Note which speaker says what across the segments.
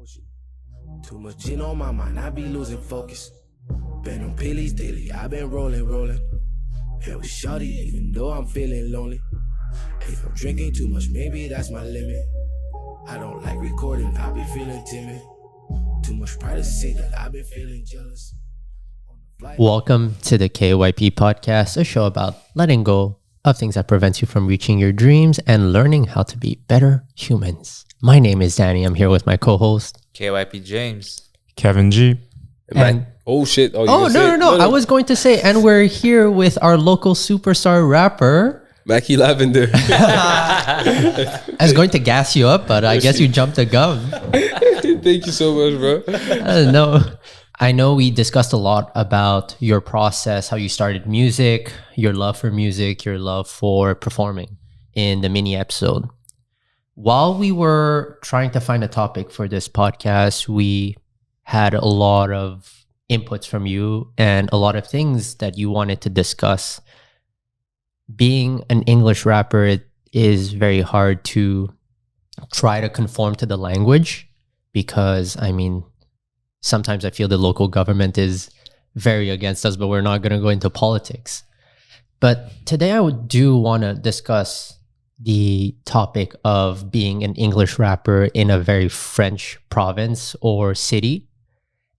Speaker 1: bullshit. Too much gin on my mind, I be losing focus. Been on pillies daily, I been rolling. Hell with shawty, even though I'm feeling lonely. If I'm drinking too much, maybe that's my limit. I don't like recording, I be feeling timid. Too much pride to say that I been feeling jealous.
Speaker 2: Welcome to the KYP podcast, a show about letting go of things that prevent you from reaching your dreams and learning how to be better humans. My name is Danny. I'm here with my co-host
Speaker 3: KYP James.
Speaker 4: Kevin G.
Speaker 2: And
Speaker 4: Oh shit.
Speaker 2: No. I was going to say, and we're here with our local superstar rapper.
Speaker 4: Maky Lavender.
Speaker 2: I was going to gas you up, but I guess you jumped the gun.
Speaker 4: Thank you so much, bro.
Speaker 2: No. I know we discussed a lot about your process, how you started music, your love for music, your love for performing in the mini episode. While we were trying to find a topic for this podcast, we had a lot of inputs from you and a lot of things that you wanted to discuss. Being an English rapper, it is very hard to try to conform to the language because, sometimes I feel the local government is very against us, but we're not going to go into politics. But today I do want to discuss the topic of being an English rapper in a very French province or city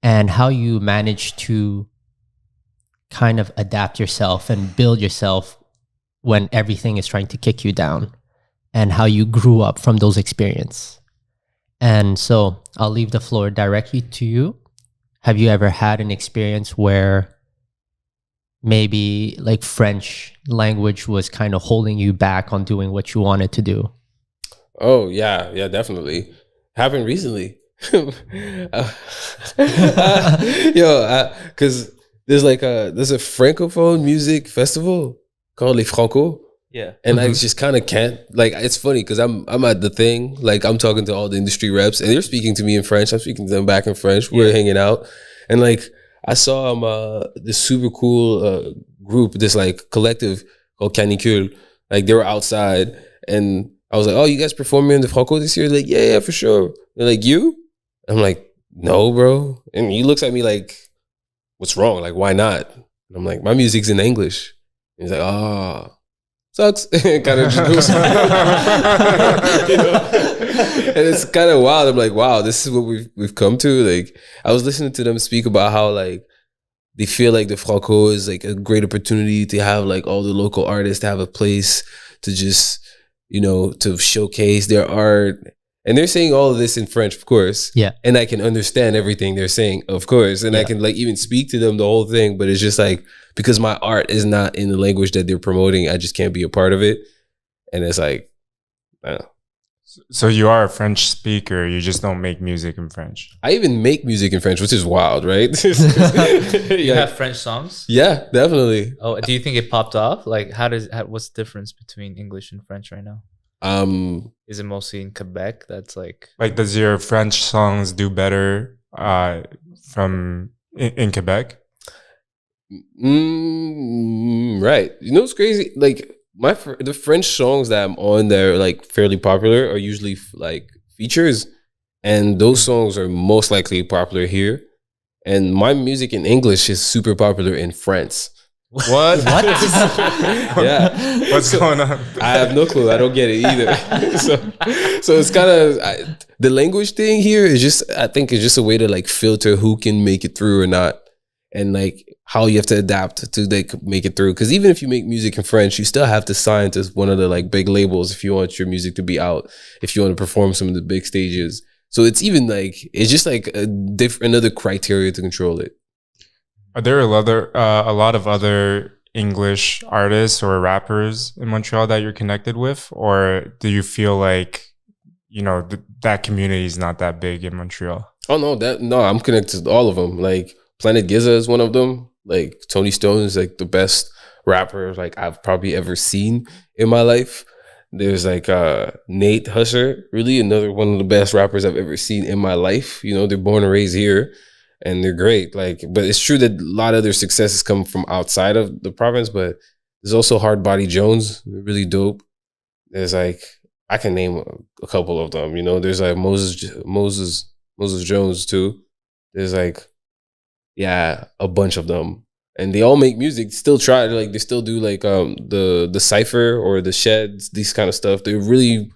Speaker 2: and how you manage to kind of adapt yourself and build yourself when everything is trying to kick you down and how you grew up from those experiences. And so I'll leave the floor directly to you. Have you ever had an experience where maybe like French language was kind of holding you back on doing what you wanted to do?
Speaker 4: Oh, yeah, definitely. Happened recently. Because there's a Francophone music festival called Les Franco.
Speaker 3: Yeah.
Speaker 4: And I just kind of can't, it's funny because I'm at the thing, I'm talking to all the industry reps and they're speaking to me in French. I'm speaking to them back in French. We're hanging out. And I saw this super cool group, this collective called Canicule. They were outside and I was like, oh, you guys performing in the Franco this year? They're like, yeah, for sure. They're like, you? I'm like, no, bro. And he looks at me like, what's wrong? Why not? And I'm like, my music's in English. And he's like, oh. Sucks. Kind of just and it's kind of wild. I'm like, wow, this is what we've come to. I was listening to them speak about how they feel like the Franco is a great opportunity to have all the local artists to have a place to just to showcase their art. And they're saying all of this in French, of course.
Speaker 2: Yeah.
Speaker 4: And I can understand everything they're saying, of course. And I can even speak to them the whole thing. But it's just because my art is not in the language that they're promoting, I just can't be a part of it. And it's I don't know.
Speaker 5: So you are a French speaker, you just don't make music in French.
Speaker 4: I even make music in French, which is wild, right?
Speaker 3: You have French songs?
Speaker 4: Yeah, definitely.
Speaker 3: Oh, do you think it popped off? What's the difference between English and French right now? Is it mostly in Quebec? That's
Speaker 5: does your French songs do better from in Quebec?
Speaker 4: Right. It's crazy. The French songs that I'm on that are fairly popular are usually features, and those songs are most likely popular here. And my music in English is super popular in France.
Speaker 5: What?
Speaker 4: Yeah.
Speaker 5: What's going on?
Speaker 4: I have no clue. I don't get it either. so it's kind of the language thing here is I think it's just a way to filter who can make it through or not, and how you have to adapt to make it through. Because even if you make music in French, you still have to sign to one of the big labels if you want your music to be out, if you want to perform some of the big stages. So it's even it's just another criteria to control it.
Speaker 5: Are there a lot of other English artists or rappers in Montreal that you're connected with? Or do you feel that community is not that big in Montreal?
Speaker 4: Oh, no, I'm connected to all of them. Planet Giza is one of them. Tony Stone is the best rapper I've probably ever seen in my life. There's Nate Husser, really another one of the best rappers I've ever seen in my life. They're born and raised here. And they're great. But it's true that a lot of their successes come from outside of the province, but there's also Hard Body Jones, really dope. There's I can name a couple of them, There's Moses Moses Jones too. There's like, yeah, a bunch of them. And they all make music, still try to like, they still do like the Cypher or the Sheds, these kind of stuff. They're really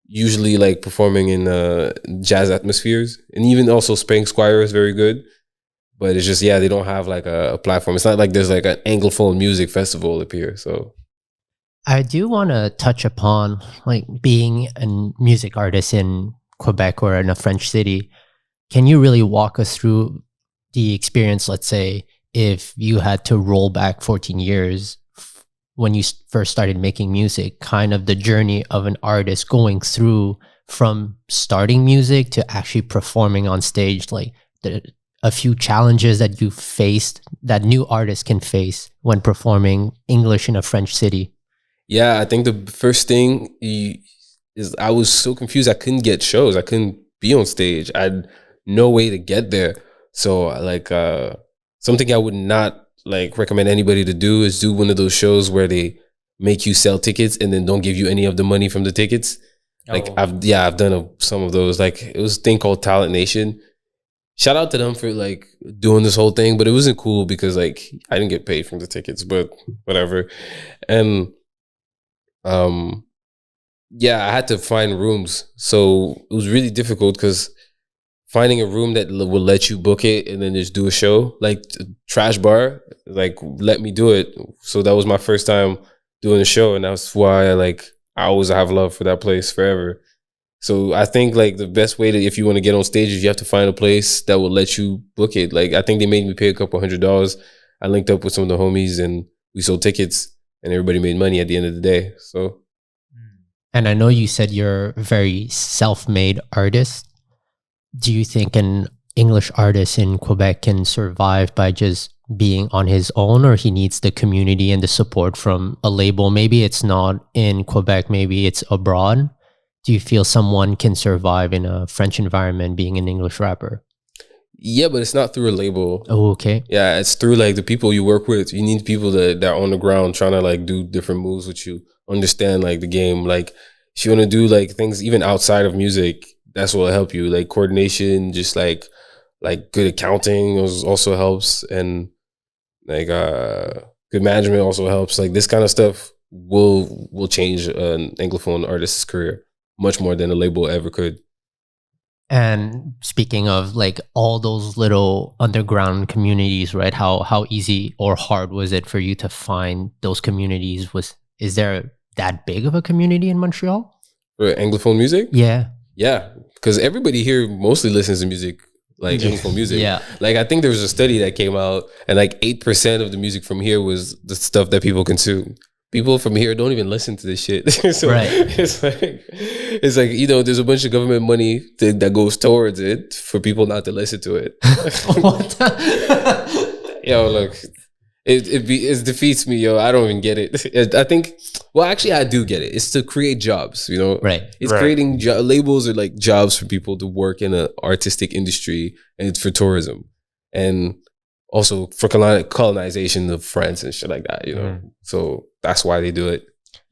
Speaker 4: usually like performing in jazz atmospheres. And even also Spank Squire is very good. But it's just, yeah, they don't have like a platform. It's not like there's like an Anglophone music festival up here. So
Speaker 2: I do want to touch upon like being a music artist in Quebec or in a French city. Can you really walk us through the experience, let's say, if you had to roll back 14 years when you first started making music, kind of the journey of an artist going through from starting music to actually performing on stage, like a few challenges that you faced that new artists can face when performing English in a French city?
Speaker 4: yeah, I think the first thing is I was so confused. I couldn't get shows. I couldn't be on stage. I had no way to get there. So like something I would not like recommend anybody to do is do one of those shows where they make you sell tickets and then don't give you any of the money from the tickets. Like I've done some of those. Like it was a thing called Talent Nation. Shout out to them for like doing this whole thing, but it wasn't cool because like I didn't get paid from the tickets, but whatever. And yeah, I had to find rooms. So it was really difficult because finding a room that will let you book it and then just do a show, like Trash Bar, like let me do it. So that was my first time doing a show, and that's why I always have love for that place forever. So I think like the best way to, if you want to get on stage, is you have to find a place that will let you book it. Like I think they made me pay a couple $100. I linked up with some of the homies and we sold tickets and everybody made money at the end of the day. So,
Speaker 2: and I know you said you're a very self-made artist. Do you think an English artist in Quebec can survive by just being on his own, or he needs the community and the support from a label? Maybe it's not in Quebec, maybe it's abroad. Do you feel someone can survive in a French environment being an English rapper?
Speaker 4: Yeah, but it's not through a label.
Speaker 2: Oh, okay.
Speaker 4: Yeah, it's through like the people you work with. You need people that are on the ground trying to like do different moves with you, understand like the game. Like if you want to do like things even outside of music, that's what will help you. Like coordination, just like good accounting also helps, and like good management also helps. Like this kind of stuff will change an Anglophone artist's career much more than a label ever could.
Speaker 2: And speaking of like all those little underground communities, right? How easy or hard was it for you to find those communities? Is there that big of a community in Montreal?
Speaker 4: For Anglophone music?
Speaker 2: Yeah.
Speaker 4: Yeah, because everybody here mostly listens to music, like Anglophone music.
Speaker 2: Yeah.
Speaker 4: Like I think there was a study that came out and like 8% of the music from here was the stuff that people consume. People from here don't even listen to this shit. So
Speaker 2: right.
Speaker 4: it's like, you know, there's a bunch of government money that goes towards it for people not to listen to it. Yo, look, it defeats me, yo. I don't even get it. I think, well, actually, I do get it. It's to create jobs, you know?
Speaker 2: Right.
Speaker 4: It's creating labels are like jobs for people to work in an artistic industry, and it's for tourism. And also for colonization of France and shit like that, you know? So that's why they do it.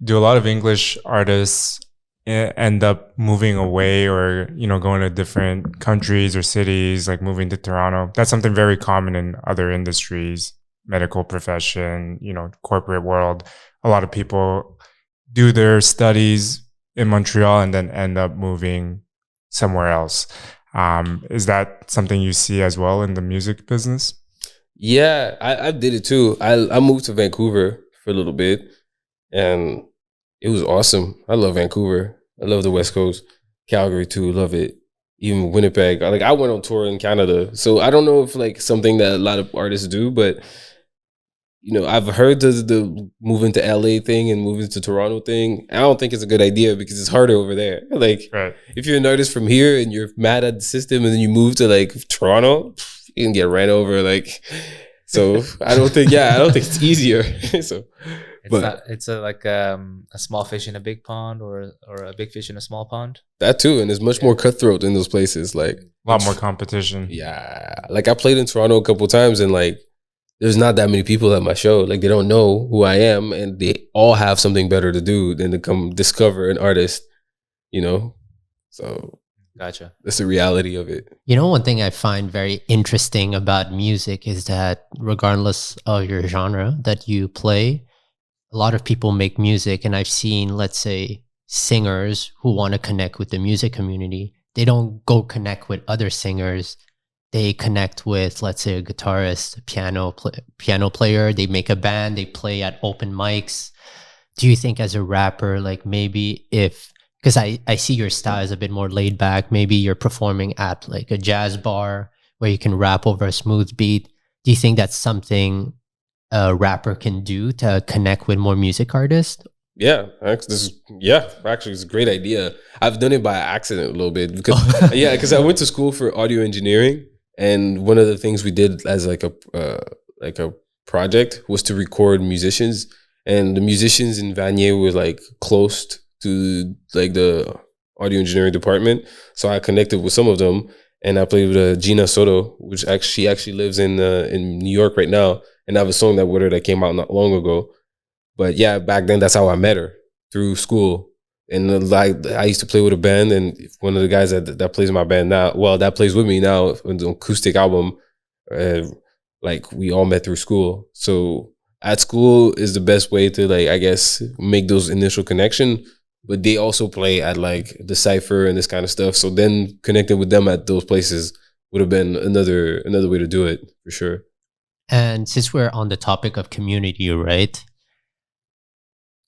Speaker 5: Do a lot of English artists end up moving away or, you know, going to different countries or cities, like moving to Toronto? That's something very common in other industries, medical profession, you know, corporate world. A lot of people do their studies in Montreal and then end up moving somewhere else. Is that something you see as well in the music business?
Speaker 4: Yeah, I did it too. I moved to Vancouver for a little bit and it was awesome. I love Vancouver. I love the West Coast. Calgary too, love it. Even Winnipeg. Like I went on tour in Canada. So I don't know if like something that a lot of artists do, but you know, I've heard the moving to LA thing and moving to Toronto thing. I don't think it's a good idea because it's harder over there. Like if you're an artist from here and you're mad at the system and then you move to like Toronto, you can get ran over. Like, so I don't think it's easier. So,
Speaker 3: it's like a small fish in a big pond or a big fish in a small pond.
Speaker 4: That too, and there's much more cutthroat in those places. Like
Speaker 5: a lot more competition.
Speaker 4: Yeah, like I played in Toronto a couple times, and like there's not that many people at my show. Like they don't know who I am, and they all have something better to do than to come discover an artist. You know, so
Speaker 3: Gotcha.
Speaker 4: That's the reality of it.
Speaker 2: You know, one thing I find very interesting about music is that regardless of your genre that you play, a lot of people make music, and I've seen, let's say, singers who want to connect with the music community. They don't go connect with other singers. They connect with, let's say, a guitarist, a piano player. They make a band. They play at open mics. Do you think, as a rapper, like maybe if, because I see your style is a bit more laid back, maybe you're performing at like a jazz bar where you can rap over a smooth beat. Do you think that's something a rapper can do to connect with more music artists?
Speaker 4: Yeah, actually, it's a great idea. I've done it by accident a little bit because because I went to school for audio engineering, and one of the things we did as like a project was to record musicians, and the musicians in Vanier were like close to like the audio engineering department, so I connected with some of them, and I played with Gina Soto, which she actually lives in New York right now, and I have a song with her that came out not long ago. But yeah, back then that's how I met her, through school. And like I used to play with a band, and one of the guys that plays in my band now, that plays with me now on the acoustic album, like we all met through school. So at school is the best way to, like, I guess, make those initial connection. But they also play at like the Cypher and this kind of stuff. So then connecting with them at those places would have been another way to do it, for sure.
Speaker 2: And since we're on the topic of community, right?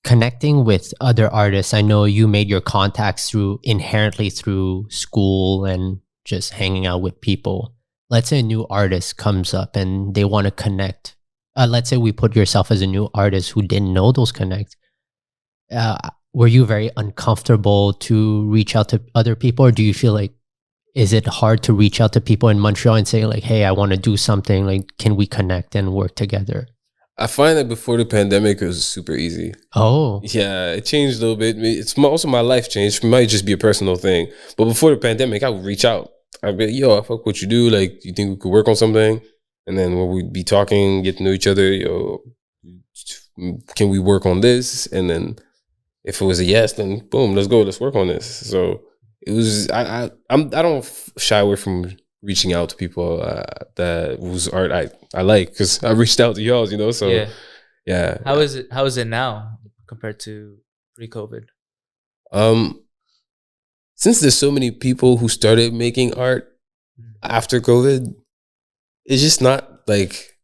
Speaker 2: Connecting with other artists, I know you made your contacts inherently through school and just hanging out with people. Let's say a new artist comes up and they want to connect. Let's say we put yourself as a new artist who didn't know those connects. Were you very uncomfortable to reach out to other people, or do you feel like, is it hard to reach out to people in Montreal and say like, hey, I want to do something, like, can we connect and work together?
Speaker 4: I find that before the pandemic, it was super easy.
Speaker 2: Oh.
Speaker 4: Yeah, it changed a little bit. It's also my life changed. It might just be a personal thing. But before the pandemic, I would reach out. I'd be like, yo, I fuck what you do. Like, you think we could work on something? And then when we'd be talking, get to know each other, yo, can we work on this? And then if it was a yes, then boom, let's go. Let's work on this. So it was, I don't shy away from reaching out to people that whose art I like, because I reached out to y'all, so yeah.
Speaker 3: How is it now compared to pre-COVID?
Speaker 4: Since there's so many people who started making art after COVID, it's just not like,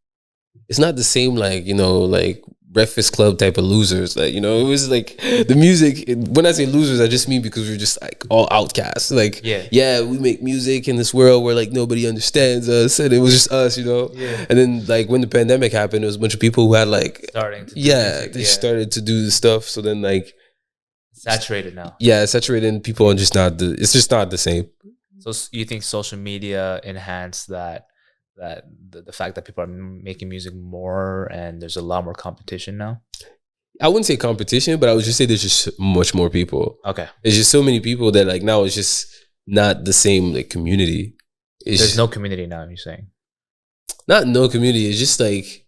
Speaker 4: it's not the same, like, like Breakfast Club type of losers. Like, it was like the music. When I say losers, I just mean because we're just like all outcasts. Like, yeah, we make music in this world where like nobody understands us, and it was just us,
Speaker 3: Yeah.
Speaker 4: And then like when the pandemic happened, it was a bunch of people who had like they started to do the stuff. So then like
Speaker 3: saturated now.
Speaker 4: Yeah, saturated, and people are just not it's just not the same.
Speaker 3: So you think social media enhanced that the fact that people are making music more and there's a lot more competition now?
Speaker 4: I wouldn't say competition, but I would just say there's just much more people.
Speaker 3: Okay.
Speaker 4: There's just so many people that like now it's just not the same like community.
Speaker 3: There's no community now, you're saying?
Speaker 4: Not no community. It's just like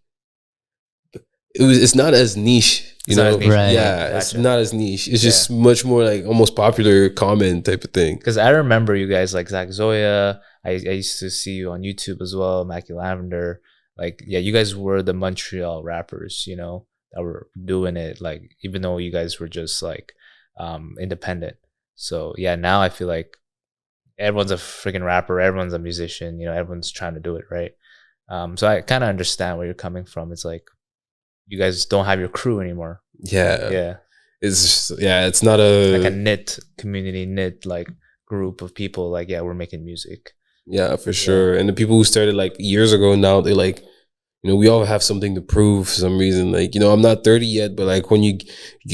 Speaker 4: it's not as niche.
Speaker 2: Right.
Speaker 4: Yeah, gotcha. It's not as niche. It's just much more like almost popular, common type of thing.
Speaker 3: Because I remember you guys like Zach Zoya. I used to see you on YouTube as well, Maky Lavender. Like, yeah, you guys were the Montreal rappers, that were doing it. Like, even though you guys were just like independent. So yeah, now I feel like everyone's a freaking rapper. Everyone's a musician. Everyone's trying to do it, right? So I kind of understand where you're coming from. It's like, you guys don't have your crew anymore.
Speaker 4: Yeah. It's not a
Speaker 3: knit community, like group of people. Like, yeah, we're making music.
Speaker 4: Yeah, for sure. And the people who started like years ago now, they like, we all have something to prove for some reason. Like, I'm not 30 yet, but like when you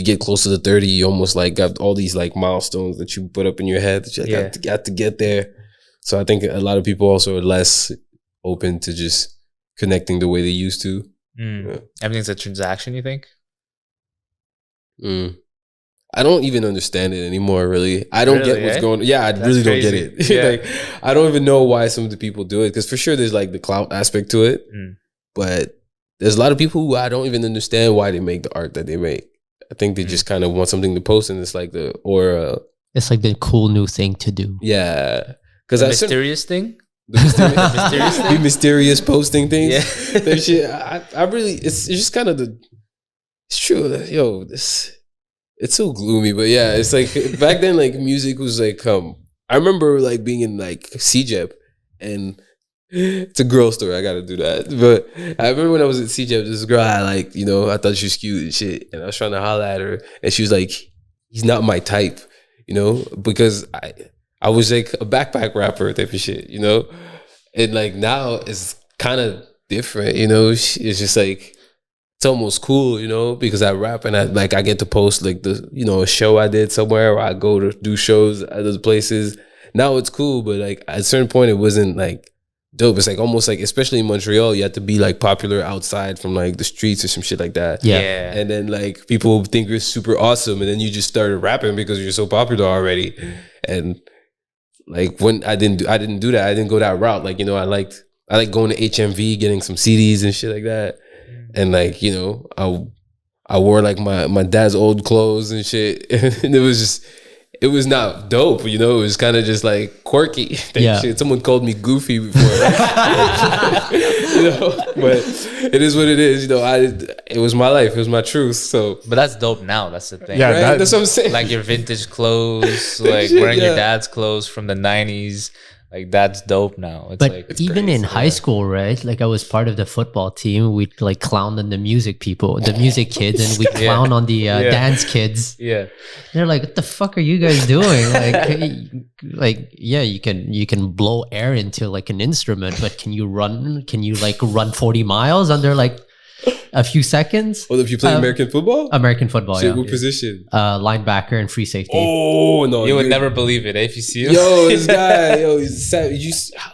Speaker 4: get closer to 30, you almost like got all these like milestones that you put up in your head that you like, got to get there. So I think a lot of people also are less open to just connecting the way they used to.
Speaker 3: Yeah. Everything's a transaction, you think?
Speaker 4: I don't even understand it anymore, really. I don't get what's going on. Yeah, I really don't get it. Like, I don't even know why some of the people do it, because for sure there's like the clout aspect to it. But there's a lot of people who I don't even understand why they make the art that they make. I think they just kind of want something to post, and it's like the aura
Speaker 2: It's like the cool new thing to do.
Speaker 4: Yeah, because
Speaker 3: The
Speaker 4: I
Speaker 3: mysterious thing.
Speaker 4: the mysterious,
Speaker 3: Mysterious
Speaker 4: the
Speaker 3: thing?
Speaker 4: mysterious posting things.
Speaker 3: Yeah.
Speaker 4: That shit. I really, it's just kind of it's true. Yo, it's so gloomy, but yeah, it's like back then, like music was like, I remember like being in like CJEP, and it's a girl story. I gotta do that, but I remember when I was at CJEP, this girl I like, I thought she was cute and shit, and I was trying to holler at her, and she was like, "He's not my type," because I was like a backpack rapper type of shit, and like now it's kind of different, It's just like it's almost cool, because I rap and I get to post like a show I did somewhere, or I go to do shows at other places. Now it's cool, but like at a certain point it wasn't like dope. It's like almost like, especially in Montreal, you have to be like popular outside from like the streets or some shit like that.
Speaker 2: Yeah.
Speaker 4: And then like people think you're super awesome, and then you just started rapping because you're so popular already. And like when I didn't do that. I didn't go that route. Like, I like going to HMV, getting some CDs and shit like that. And like, I wore like my dad's old clothes and shit. And it was not dope, it was kind of just like quirky.
Speaker 2: Yeah.
Speaker 4: Shit. Someone called me goofy before. But it is what it is. It was my life. It was my truth. So,
Speaker 3: But that's dope now. That's the thing.
Speaker 5: Yeah,
Speaker 4: right? That's what I'm saying.
Speaker 3: Like your vintage clothes, like
Speaker 4: shit,
Speaker 3: wearing
Speaker 4: yeah.
Speaker 3: your dad's clothes from the 90s. Like that's dope now. It's
Speaker 2: But
Speaker 3: like
Speaker 2: even in high school, right? Like I was part of the football team. We'd like clown on the music people, the music kids, and we'd clown on the dance kids.
Speaker 3: yeah.
Speaker 2: They're like, "What the fuck are you guys doing?" Yeah, you can blow air into like an instrument, but can you run 40 miles under like a few seconds?
Speaker 4: Well, if you play American football?
Speaker 2: American football,
Speaker 4: Shit,
Speaker 2: yeah.
Speaker 4: what position?
Speaker 2: Linebacker and free safety.
Speaker 4: Oh, no.
Speaker 3: You would never believe it if you see him.
Speaker 4: Yo, this guy,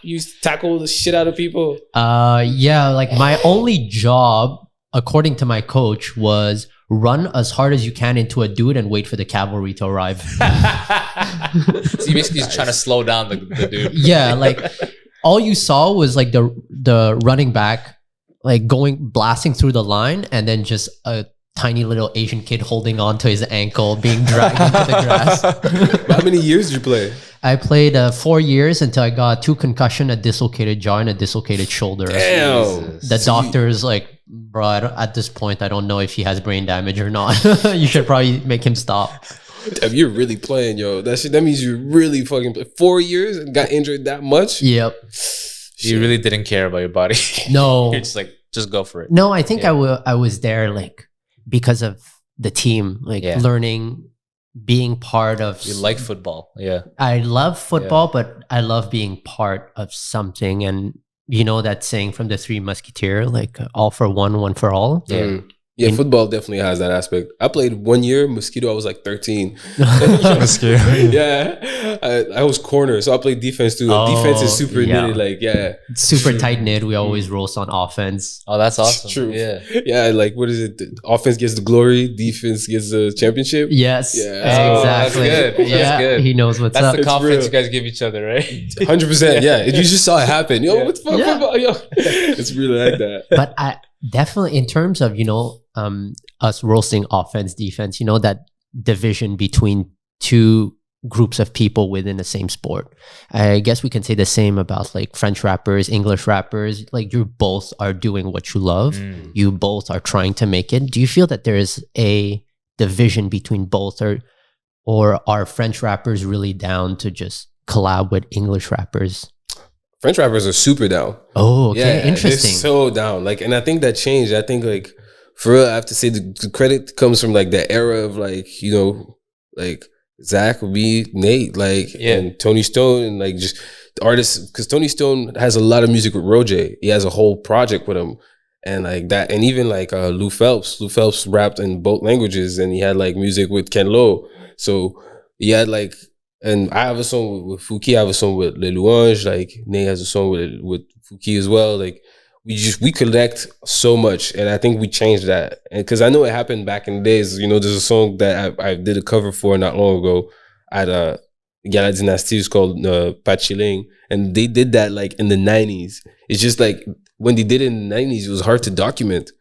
Speaker 4: you tackle the shit out of people.
Speaker 2: Yeah, like my only job, according to my coach, was run as hard as you can into a dude and wait for the cavalry to arrive.
Speaker 3: So you basically just trying to slow down the dude.
Speaker 2: Yeah, like all you saw was like the running back like blasting through the line, and then just a tiny little Asian kid holding on to his ankle being dragged into the grass.
Speaker 4: How many years did you play?
Speaker 2: I played 4 years until I got 2 concussion, a dislocated jaw, and a dislocated shoulder.
Speaker 4: Damn.
Speaker 2: The doctor's like, bro, at this point, I don't know if he has brain damage or not. You should probably make him stop.
Speaker 4: Damn, you're really playing, yo. That means you really fucking play. 4 years and got injured that much?
Speaker 2: Yep.
Speaker 3: You really didn't care about your body.
Speaker 2: No.
Speaker 3: You're just like, just go for it.
Speaker 2: No, I think I was there like because of the team, like learning, being part of.
Speaker 3: You like football. Yeah.
Speaker 2: I love football, but I love being part of something. And you know that saying from the Three Musketeers, like all for one for all.
Speaker 3: Yeah.
Speaker 4: Mm. Yeah, football definitely has that aspect. I played 1 year Mosquito. I was like 13.
Speaker 5: Mosquito.
Speaker 4: Yeah, I was corner, so I played defense too. Defense is super knitted, like
Speaker 2: super tight knit. We always roast on offense.
Speaker 3: Oh, that's awesome.
Speaker 4: True.
Speaker 3: Yeah.
Speaker 4: Yeah, like what is it? Offense gets the glory, defense gets the championship.
Speaker 2: Yes,
Speaker 4: Yeah.
Speaker 3: Oh, that's
Speaker 2: exactly.
Speaker 3: good. That's
Speaker 2: Yeah,
Speaker 3: good.
Speaker 2: he knows what's
Speaker 3: That's
Speaker 2: up.
Speaker 3: the confidence
Speaker 4: real.
Speaker 3: you guys give each other, right?
Speaker 4: 100%. Yeah, you just saw it happen. Yo, what the fuck?
Speaker 2: Yeah.
Speaker 4: Football? Yo, it's really like that.
Speaker 2: But I definitely, in terms of us roasting offense, defense, that division between two groups of people within the same sport. I guess we can say the same about like French rappers, English rappers. Like you both are doing what you love. You both are trying to make it. Do you feel that there is a division between both, or are French rappers really down to just collab with English rappers?
Speaker 4: French rappers are super down.
Speaker 2: Oh, okay.
Speaker 4: Yeah,
Speaker 2: Interesting.
Speaker 4: they're so down. Like, and I think that changed. I think like for real, I have to say the credit comes from like the era of like, like Zach would be Nate, like and Tony Stone, and like just the artists, because Tony Stone has a lot of music with Roger. He has a whole project with him. And like that, and even like Lou Phelps. Lou Phelps rapped in both languages, and he had like music with Ken Lo. So he had like, and I have a song with Fouki. I have a song with Le Louange. Like Nate has a song with Fouki as well. Like we connect so much, and I think we changed that. And because I know it happened back in the days. There's a song that I did a cover for not long ago at Gala Dynasty. It's called Pachiling, and they did that like in the 90s. It's just like when they did it in the 90s, it was hard to document.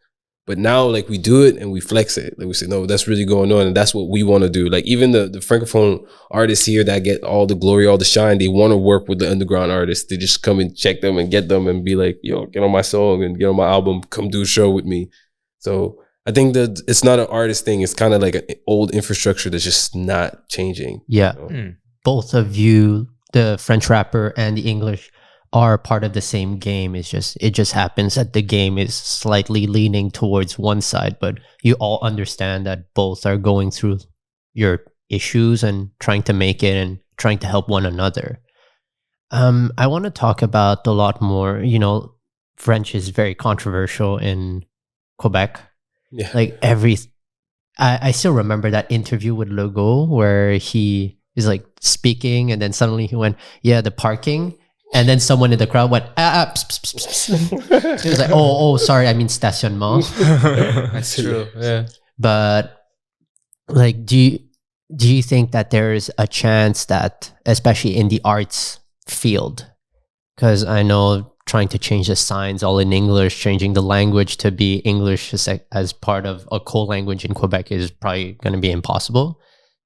Speaker 4: But now, like, we do it and we flex it. Like, we say, no, that's really going on, and that's what we want to do. Like, even the francophone artists here that get all the glory, all the shine, they want to work with the underground artists. They just come and check them and get them and be like, yo, get on my song and get on my album. Come do a show with me. So I think that it's not an artist thing. It's kind of like an old infrastructure that's just not changing.
Speaker 2: Yeah.
Speaker 4: You know?
Speaker 2: Both of you, the French rapper and the English, are part of the same game. It just happens that the game is slightly leaning towards one side, but you all understand that both are going through your issues and trying to make it and trying to help one another. I want to talk about a lot more. You know, French is very controversial in Quebec.
Speaker 4: Yeah.
Speaker 2: Like I still remember that interview with Legault where he is like speaking and then suddenly he went, yeah, the parking. And then someone in the crowd went, pss, pss, pss, pss. He was like, oh, sorry, I mean stationnement.
Speaker 3: That's true. Yeah.
Speaker 2: But like, do you think that there is a chance that, especially in the arts field, because I know trying to change the signs all in English, changing the language to be English as part of a co-language in Quebec is probably going to be impossible.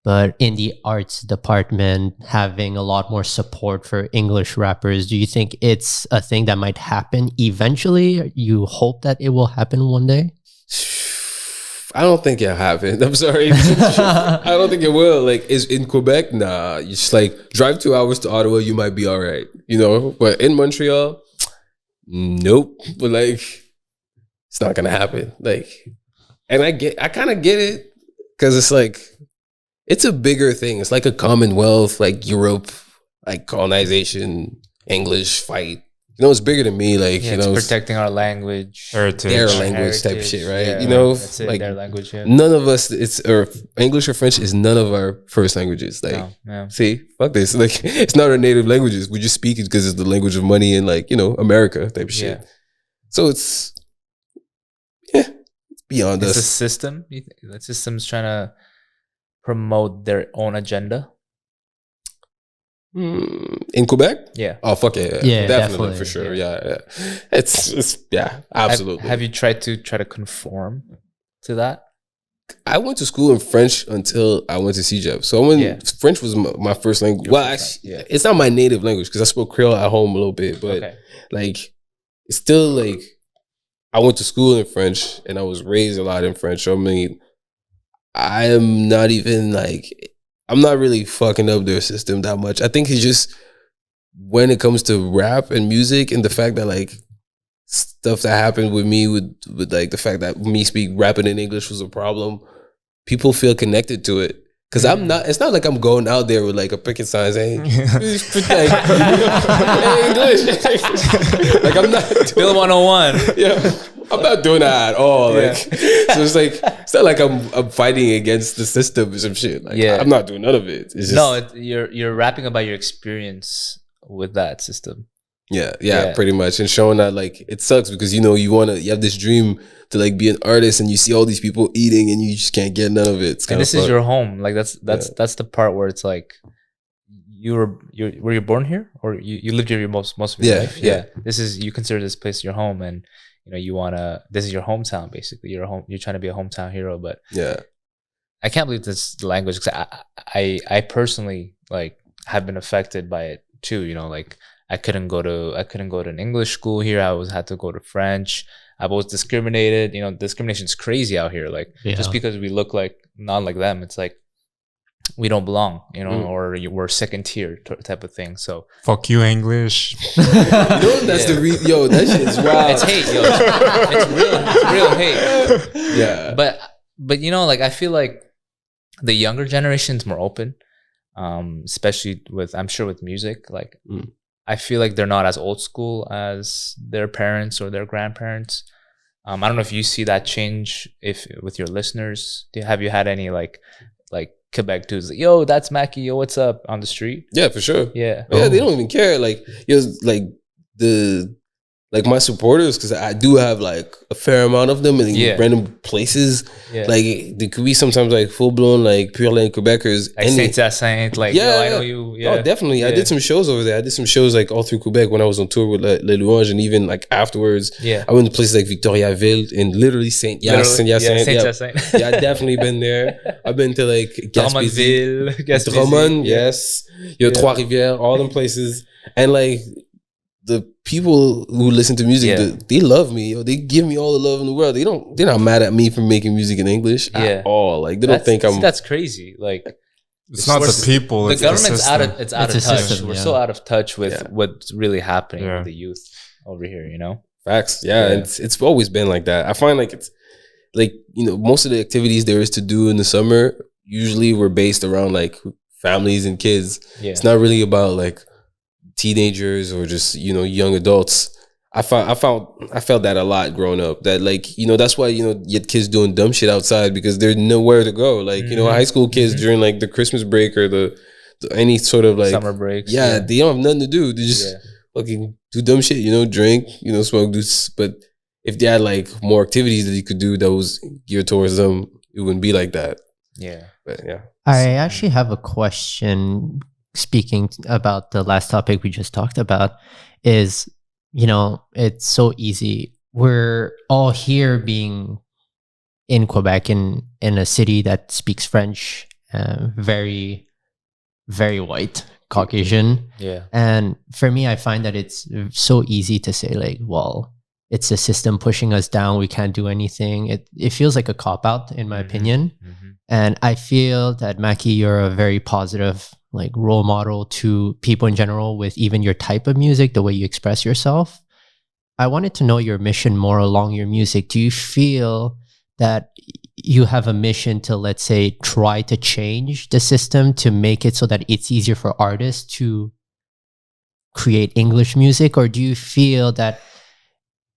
Speaker 2: But in the arts department, having a lot more support for English rappers, do you think it's a thing that might happen eventually? You hope that it will happen one day?
Speaker 4: I don't think it'll happen. I'm sorry. I don't think it will. Like, is in Quebec? Nah. You just like drive 2 hours to Ottawa, you might be all right. You know? But in Montreal, nope. But like, it's not gonna happen. Like, and I kind of get it because it's like, it's a bigger thing. It's like a Commonwealth, like Europe, like colonization, English fight. You know, it's bigger than me. Like,
Speaker 3: Yeah,
Speaker 4: you know,
Speaker 3: it's protecting our language.
Speaker 5: Heritage.
Speaker 4: their language type
Speaker 3: heritage.
Speaker 4: shit, right?
Speaker 3: Yeah,
Speaker 4: you know,
Speaker 3: that's it,
Speaker 4: like
Speaker 3: their language. Yeah.
Speaker 4: none of us, or English or French is none of our first languages. Like,
Speaker 3: No, yeah.
Speaker 4: see, fuck this. Like, it's not our native languages. We just speak it because it's the language of money and, like, you know, America type of shit.
Speaker 3: Yeah.
Speaker 4: So it's beyond
Speaker 3: It's a
Speaker 4: us.
Speaker 3: system. You think the system's trying to promote their own agenda.
Speaker 4: In Quebec?
Speaker 3: Yeah.
Speaker 4: Oh, fuck yeah.
Speaker 2: Yeah,
Speaker 4: definitely,
Speaker 2: definitely.
Speaker 4: for sure. Yeah. It's absolutely.
Speaker 3: Have you tried to conform to that?
Speaker 4: I went to school in French until I went to CJEP. So French was my first language.
Speaker 3: Your
Speaker 4: Well,
Speaker 3: first
Speaker 4: actually,
Speaker 3: language,
Speaker 4: it's not my native language because I spoke Creole at home a little bit, but
Speaker 3: Okay.
Speaker 4: like, it's still like, I went to school in French and I was raised a lot in French. So I mean, I am not even like, I'm not really fucking up their system that much. I think it's just when it comes to rap and music and the fact that like stuff that happened with me with like the fact that me rapping in English was a problem, people feel connected to it. Cause I'm not, it's not like I'm going out there with like a picket sign saying, hey, English. Like I'm not
Speaker 3: Bill 101.
Speaker 4: yeah, I'm not doing that at all.
Speaker 3: Yeah.
Speaker 4: Like, so it's like, it's not like I'm fighting against the system or some shit. Like,
Speaker 3: Yeah.
Speaker 4: I'm not doing none of it. It's just,
Speaker 3: No, you're rapping about your experience with that system.
Speaker 4: yeah, pretty much. And showing that like, it sucks because, you know, you have this dream to like be an artist and you see all these people eating and you just can't get none of it. It's
Speaker 3: And
Speaker 4: kind
Speaker 3: this
Speaker 4: of
Speaker 3: is your home. Like that's the part where it's like were you born here or you lived here your most of your life?
Speaker 4: Yeah.
Speaker 3: This is, you consider this place your home, and you know this is your hometown basically. You're trying to be a hometown hero, but
Speaker 4: yeah.
Speaker 3: I can't believe this the language because I personally like have been affected by it too. You know, like I couldn't go to an English school here. I had to go to French. I was discriminated. You know, discrimination's crazy out here. Like just because we look like not like them, it's like we don't belong. You know, or we're second tier type of thing. So
Speaker 5: Fuck you, English.
Speaker 4: You know, that's yo, that shit is wild.
Speaker 3: it's hate, yo. It's real hate.
Speaker 4: Yeah.
Speaker 3: But you know, like I feel like the younger generation's more open, especially with, I'm sure, with music. Like I feel like they're not as old school as their parents or their grandparents. I don't know if you see that change with your listeners. Have you had any like Quebec dudes like, yo, that's Maky, yo, what's up on the street?
Speaker 4: Yeah, for sure.
Speaker 3: Yeah.
Speaker 4: Yeah, they don't even care. Like, it was like the like my supporters, because I do have like a fair amount of them in
Speaker 3: Yeah.
Speaker 4: random places.
Speaker 3: Yeah.
Speaker 4: Like there could be sometimes like full blown like pure land Quebecers.
Speaker 3: Like Saint-Hyacinthe, like, yo, I know you. Yeah.
Speaker 4: Oh, definitely. I
Speaker 3: Yeah.
Speaker 4: did some shows over there. I did some shows like all through Quebec when I was on tour with Les Louanges, and even like afterwards.
Speaker 3: Yeah.
Speaker 4: I went to places like Victoriaville and literally Saint-Hyacinthe.
Speaker 3: Yeah,
Speaker 4: Yeah,
Speaker 3: Saint-Hyacinthe.
Speaker 4: yeah, I definitely been there. I've been to like Gaspésie,
Speaker 3: Drummondville, Gaspésie.
Speaker 4: Drummond,
Speaker 3: Yeah.
Speaker 4: yes. Trois-Rivières, all them places. And like the people who listen to music,
Speaker 3: Yeah.
Speaker 4: they love me. They give me all the love in the world. They're not mad at me for making music in English at all. Like they don't think I'm.
Speaker 3: That's crazy. Like,
Speaker 5: It's not the people.
Speaker 3: the
Speaker 5: It's
Speaker 3: government's
Speaker 5: the
Speaker 3: out
Speaker 5: system.
Speaker 3: of it's out
Speaker 2: It's
Speaker 3: of
Speaker 2: a
Speaker 3: touch.
Speaker 2: system,
Speaker 3: We're
Speaker 2: yeah.
Speaker 3: so out of touch with
Speaker 4: Yeah.
Speaker 3: what's really happening
Speaker 5: Yeah.
Speaker 3: with the youth over here. You know.
Speaker 4: Facts. Yeah,
Speaker 3: Yeah.
Speaker 4: it's always been like that. I find like it's like, you know, most of the activities there is to do in the summer usually were based around like families and kids.
Speaker 3: Yeah.
Speaker 4: It's not really about like teenagers or just, you know, young adults. I felt that a lot growing up. That like, you know, that's why, you know, you had kids doing dumb shit outside because there's nowhere to go. Like, you know, high school kids during like the Christmas break or the any sort of like
Speaker 3: Summer breaks.
Speaker 4: yeah, they don't have nothing to do. They just
Speaker 3: Yeah.
Speaker 4: fucking do dumb shit, you know, drink, you know, smoke, but if they had like more activities that you could do that was geared towards them, it wouldn't be like that.
Speaker 3: Yeah.
Speaker 4: But yeah.
Speaker 2: I actually have a question speaking about the last topic we just talked about is, you know, it's so easy. We're all here being in Quebec in a city that speaks French, very, very white, Caucasian.
Speaker 3: Yeah.
Speaker 2: And for me, I find that it's so easy to say like, well, it's the system pushing us down. We can't do anything. It feels like a cop out in my opinion. And I feel that Maky, you're a very positive like role model to people in general with even your type of music, the way you express yourself. I wanted to know your mission more along your music. Do you feel that you have a mission to, let's say, try to change the system to make it so that it's easier for artists to create English music? Or do you feel that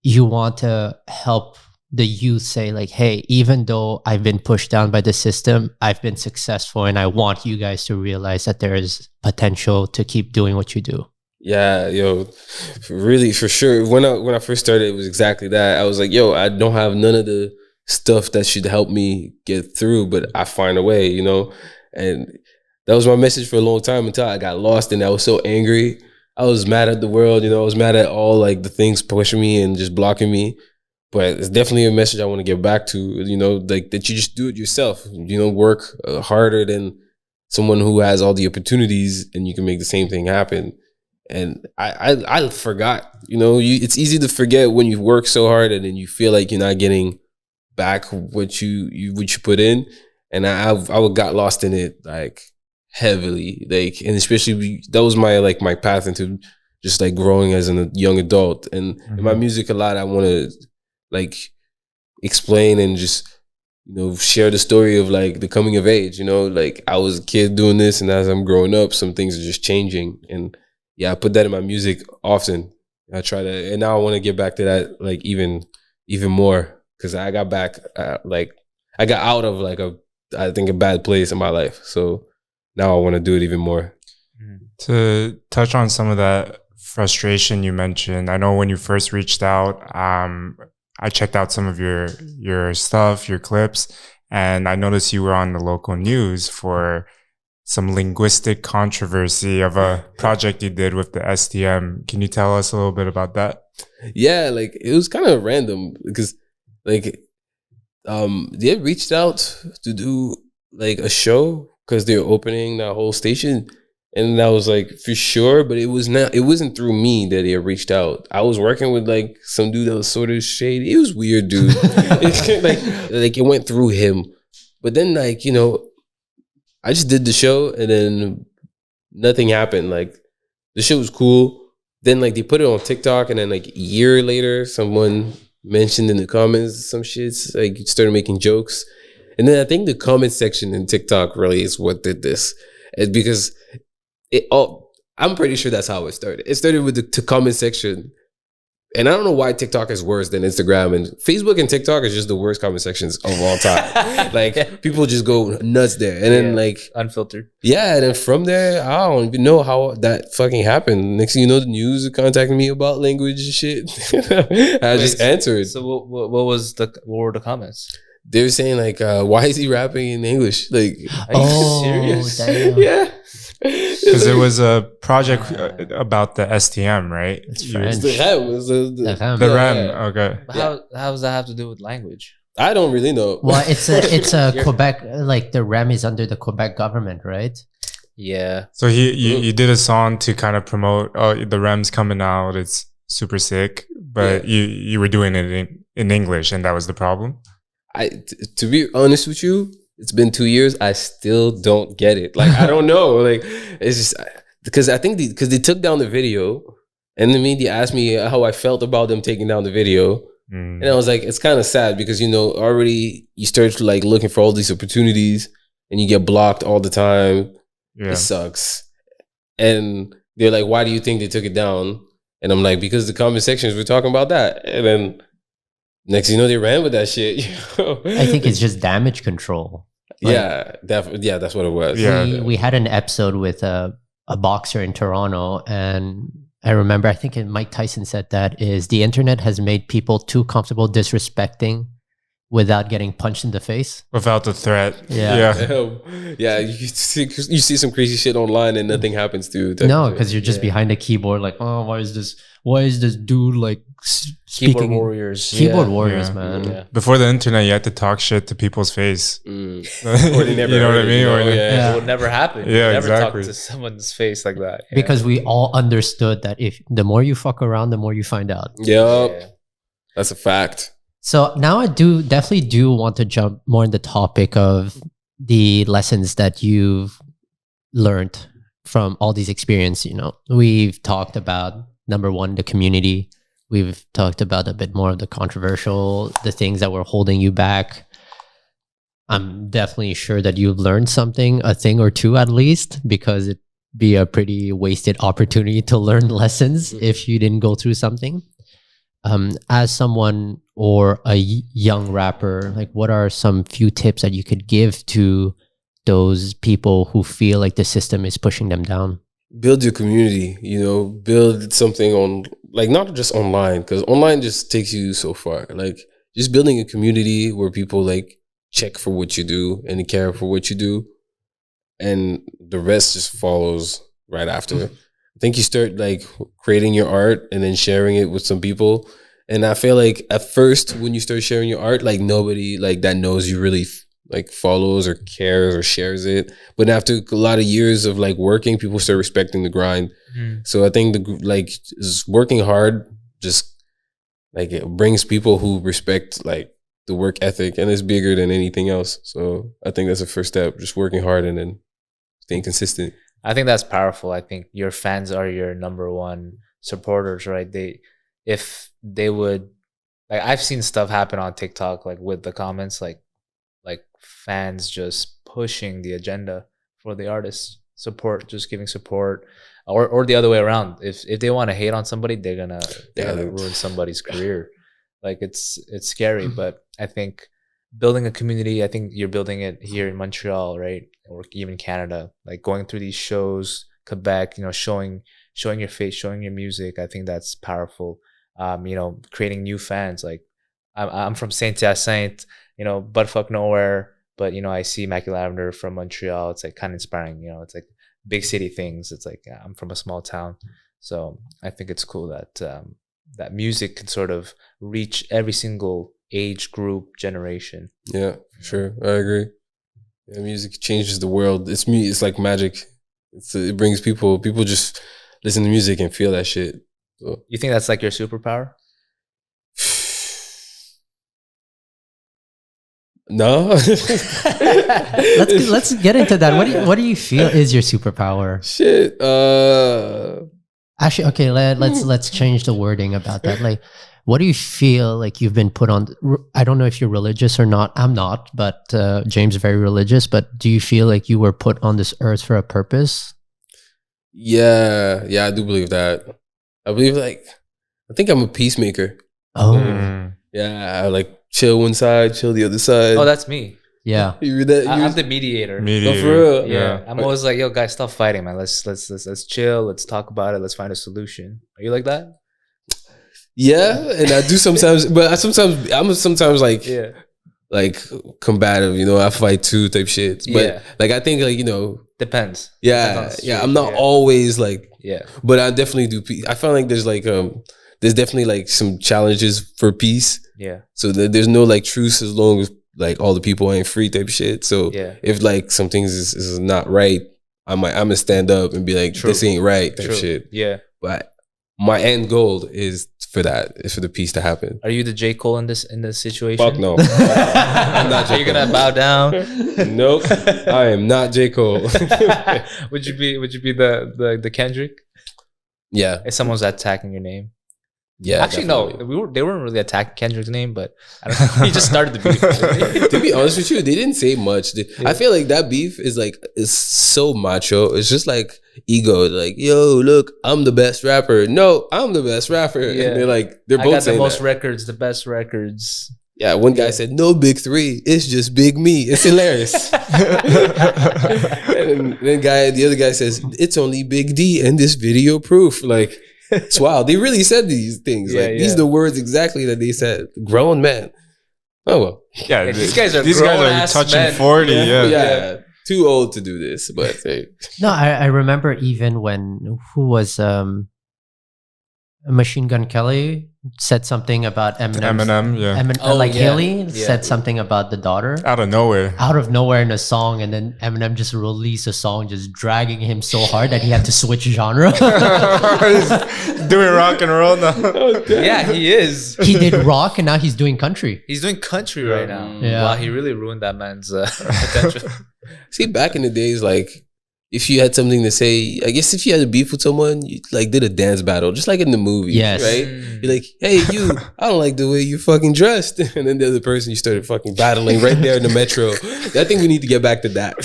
Speaker 2: you want to help the youth say like, hey, even though I've been pushed down by the system, I've been successful and I want you guys to realize that there is potential to keep doing what you do?
Speaker 4: Yeah, yo, really, for sure. When I first started, it was exactly that. I was like, yo, I don't have none of the stuff that should help me get through, but I find a way, you know? And that was my message for a long time until I got lost and I was so angry. I was mad at the world, you know, I was mad at all like the things pushing me and just blocking me. But it's definitely a message I want to get back to, you know, like that you just do it yourself, you know, work harder than someone who has all the opportunities and you can make the same thing happen. And I forgot, you know, it's easy to forget when you work so hard and then you feel like you're not getting back what you put in. And I got lost in it like heavily, like, and especially that was my path into just like growing as a young adult. And in my music a lot, I want to like explain and just, you know, share the story of like the coming of age, you know, like I was a kid doing this and as I'm growing up, some things are just changing. And yeah, I put that in my music often. I try to, and now I want to get back to that like even more because I got back, like I got out of like I think a bad place in my life. So now I want to do it even more.
Speaker 5: To touch on some of that frustration you mentioned, I know when you first reached out, I checked out some of your stuff, your clips, and I noticed you were on the local news for some linguistic controversy of a project you did with the STM. Can you tell us a little bit about that?
Speaker 4: Yeah, like it was kind of random because like they had reached out to do like a show because they're opening that whole station. And I was like, for sure, but it wasn't through me that they reached out. I was working with like some dude that was sort of shady. It was weird, dude. like it went through him. But then like, you know, I just did the show and then nothing happened. Like the show was cool. Then like they put it on TikTok and then like a year later, someone mentioned in the comments some shits, like started making jokes. And then I think the comment section in TikTok really is what did this. It's because I'm pretty sure that's how it started. It started with the comment section and I don't know why TikTok is worse than Instagram, and Facebook and TikTok is just the worst comment sections of all time. Like people just go nuts there, and then like
Speaker 3: unfiltered.
Speaker 4: yeah, and then from there, I don't even know how that fucking happened. Next thing you know, the news contacted me about language and shit. I just answered.
Speaker 3: So what were the comments?
Speaker 4: They were saying like, why is he rapping in English? Like,
Speaker 3: Are you serious?
Speaker 2: Damn.
Speaker 4: yeah.
Speaker 5: Because it was a project about the STM, right?
Speaker 2: It's
Speaker 5: You-
Speaker 2: French.
Speaker 4: The rem. It was the
Speaker 2: rem.
Speaker 5: The
Speaker 4: yeah,
Speaker 5: REM.
Speaker 4: yeah.
Speaker 5: Okay.
Speaker 3: But how does that have to do with language?
Speaker 4: I don't really know.
Speaker 2: Well, it's a Quebec, like the REM is under the Quebec government, right?
Speaker 3: Yeah.
Speaker 5: So you did a song to kind of promote, oh, the REM's coming out. It's super sick. But you were doing it in English, and that was the problem.
Speaker 4: To be honest with you, it's been 2 years. I still don't get it. Like, I don't know. Like, it's just because I think because they took down the video, and then they asked me how I felt about them taking down the video, and I was like, it's kind of sad because already you start like looking for all these opportunities, and you get blocked all the time.
Speaker 5: Yeah.
Speaker 4: It sucks. And they're like, why do you think they took it down? And I'm like, because the comment sections were talking about that, and then. Next, they ran with that shit.
Speaker 2: I think it's just damage control. Like,
Speaker 4: yeah, that's what it was.
Speaker 5: Yeah.
Speaker 2: we had an episode with a boxer in Toronto, and I remember, I think Mike Tyson said that is the internet has made people too comfortable disrespecting without getting punched in the face.
Speaker 5: Without the threat.
Speaker 2: Yeah.
Speaker 4: Yeah. You see some crazy shit online and nothing happens to you.
Speaker 2: No, because you're just behind a keyboard, like, oh, why is this dude like
Speaker 3: Keyboard
Speaker 2: speaking?
Speaker 3: warriors.
Speaker 2: Keyboard
Speaker 3: Yeah.
Speaker 2: warriors,
Speaker 5: Yeah.
Speaker 2: man.
Speaker 3: Yeah.
Speaker 5: Before the internet, you had to talk shit to people's face.
Speaker 4: Or
Speaker 5: You
Speaker 4: they never
Speaker 5: know what I
Speaker 4: heard it,
Speaker 5: mean? Or they-
Speaker 2: Yeah.
Speaker 3: It would never happen.
Speaker 5: Yeah,
Speaker 3: You never
Speaker 5: exactly.
Speaker 3: talk to someone's face like that. Yeah.
Speaker 2: Because we all understood that if the more you fuck around, the more you find out.
Speaker 4: Yep.
Speaker 3: Yeah.
Speaker 4: That's a fact.
Speaker 2: So now I definitely do want to jump more in the topic of the lessons that you've learned from all these experiences. We've talked about number one, the community. We've talked about a bit more of the controversial, the things that were holding you back. I'm definitely sure that you've learned something, a thing or two at least, because it'd be a pretty wasted opportunity to learn lessons if you didn't go through something. As someone or a young rapper, like what are some few tips that you could give to those people who feel like the system is pushing them down?
Speaker 4: Build your community, build something on, like, not just online, because online just takes you so far. Like, just building a community where people like check for what you do and care for what you do, and the rest just follows right after. I think you start like creating your art and then sharing it with some people. And I feel like at first when you start sharing your art, like nobody like that knows you really like follows or cares or shares it. But after a lot of years of like working, people start respecting the grind. So I think is working hard just like it brings people who respect like the work ethic, and it's bigger than anything else. So I think that's the first step, just working hard and then staying consistent.
Speaker 3: I think that's powerful. I think your fans are your number one supporters, right? If they would, like, I've seen stuff happen on TikTok, like with the comments, like fans just pushing the agenda for the artists, just giving support, or the other way around. If they want to hate on somebody, they're gonna ruin somebody's career. Like it's scary, but I think building a community, I think you're building it here in Montreal, right? Or even Canada, like going through these shows, Quebec, showing your face, showing your music. I think that's powerful. Creating new fans. Like I'm from Saint-Hyacinthe, buttfuck nowhere, but I see Maky Lavender from Montreal. It's like kind of inspiring. It's like big city things. It's like I'm from a small town, so I think it's cool that that music can sort of reach every single age group, generation.
Speaker 4: Yeah, for sure. I agree. Yeah, music changes the world. It's like magic. It brings people just listen to music and feel that shit. So.
Speaker 3: You think that's like your superpower?
Speaker 4: No.
Speaker 2: Let's get into that. What do you feel is your superpower?
Speaker 4: Shit.
Speaker 2: Actually, okay, let's change the wording about that. Like, what do you feel like you've been put on? I don't know if you're religious or not. I'm not, but James is very religious. But do you feel like you were put on this earth for a purpose?
Speaker 4: Yeah, I do believe that. I believe like I think I'm a peacemaker.
Speaker 2: Oh,
Speaker 4: Yeah, I like chill one side, chill the other side.
Speaker 3: Oh, that's me.
Speaker 2: yeah.
Speaker 4: You read that?
Speaker 3: I'm the mediator.
Speaker 5: Mediator.
Speaker 4: No, for real?
Speaker 3: Yeah, I'm always like, yo, guys, stop fighting, man. Let's chill. Let's talk about it. Let's find a solution. Are you like that?
Speaker 4: Yeah, and I do sometimes, but I'm sometimes like
Speaker 3: Yeah.
Speaker 4: like combative. You know, I fight too type shit. But
Speaker 3: Yeah.
Speaker 4: like I think like
Speaker 3: Depends. Depends on
Speaker 4: yeah,
Speaker 3: the
Speaker 4: yeah. I'm not
Speaker 3: situation,
Speaker 4: always like,
Speaker 3: Yeah.
Speaker 4: but I definitely do. I feel like there's definitely like some challenges for peace.
Speaker 3: Yeah.
Speaker 4: So there's no like truce as long as like all the people ain't free type shit. So
Speaker 3: Yeah.
Speaker 4: if like some things is not right, I'm gonna stand up and be like,
Speaker 3: True.
Speaker 4: this ain't right type
Speaker 3: True.
Speaker 4: shit.
Speaker 3: Yeah.
Speaker 4: But my end goal is for the peace to happen.
Speaker 3: Are you the J. Cole in this situation?
Speaker 4: Fuck no. I'm not
Speaker 3: Are
Speaker 4: J.
Speaker 3: you gonna
Speaker 4: Cole.
Speaker 3: bow down?
Speaker 4: Nope. I am not J. Cole.
Speaker 3: Would you be the Kendrick
Speaker 4: Yeah.
Speaker 3: if someone's attacking your name?
Speaker 4: Yeah.
Speaker 3: Actually,
Speaker 4: definitely.
Speaker 3: no. They weren't really attacking Kendrick's name, but I don't know. He just started the beef.
Speaker 4: To be honest with you, they didn't say much. I feel like that beef is so macho. It's just like ego. Like, yo, look, I'm the best rapper. No, I'm the best rapper.
Speaker 3: Yeah.
Speaker 4: And they're
Speaker 3: I
Speaker 4: both
Speaker 3: got the
Speaker 4: saying
Speaker 3: most
Speaker 4: that.
Speaker 3: records, the best records.
Speaker 4: Yeah, one guy said, no big three. It's just big me. It's hilarious. And then the other guy says, it's only Big D and this video proof. Like, it's wild. They really said these things.
Speaker 3: Yeah,
Speaker 4: like,
Speaker 3: yeah.
Speaker 4: these are the words exactly that they said. Grown man. Oh, well.
Speaker 5: Yeah,
Speaker 3: These guys are
Speaker 5: these guys are touching
Speaker 3: men.
Speaker 5: 40. Yeah.
Speaker 4: Yeah. Too old to do this, but hey.
Speaker 2: No, I remember even when who was Machine Gun Kelly said something about
Speaker 5: Eminem, yeah.
Speaker 3: Oh,
Speaker 2: like
Speaker 3: yeah.
Speaker 2: Haley
Speaker 3: Yeah.
Speaker 2: said something about the daughter
Speaker 5: Out of nowhere.
Speaker 2: out of nowhere in a song, and then Eminem just released a song just dragging him so hard that he had to switch genre.
Speaker 5: He's doing rock and roll now.
Speaker 3: Yeah, he is.
Speaker 2: He did rock and now he's doing country.
Speaker 3: He's doing country right now.
Speaker 2: Yeah.
Speaker 3: Wow, he really ruined that man's potential.
Speaker 4: See, back in the days, like, if you had something to say, I guess if you had a beef with someone, you like did a dance battle, just like in the movie.
Speaker 2: Yes.
Speaker 4: Right?
Speaker 3: Mm.
Speaker 4: You're like, hey, I don't like the way you fucking dressed. And then the other person, you started fucking battling right there in the metro. I think we need to get back to that.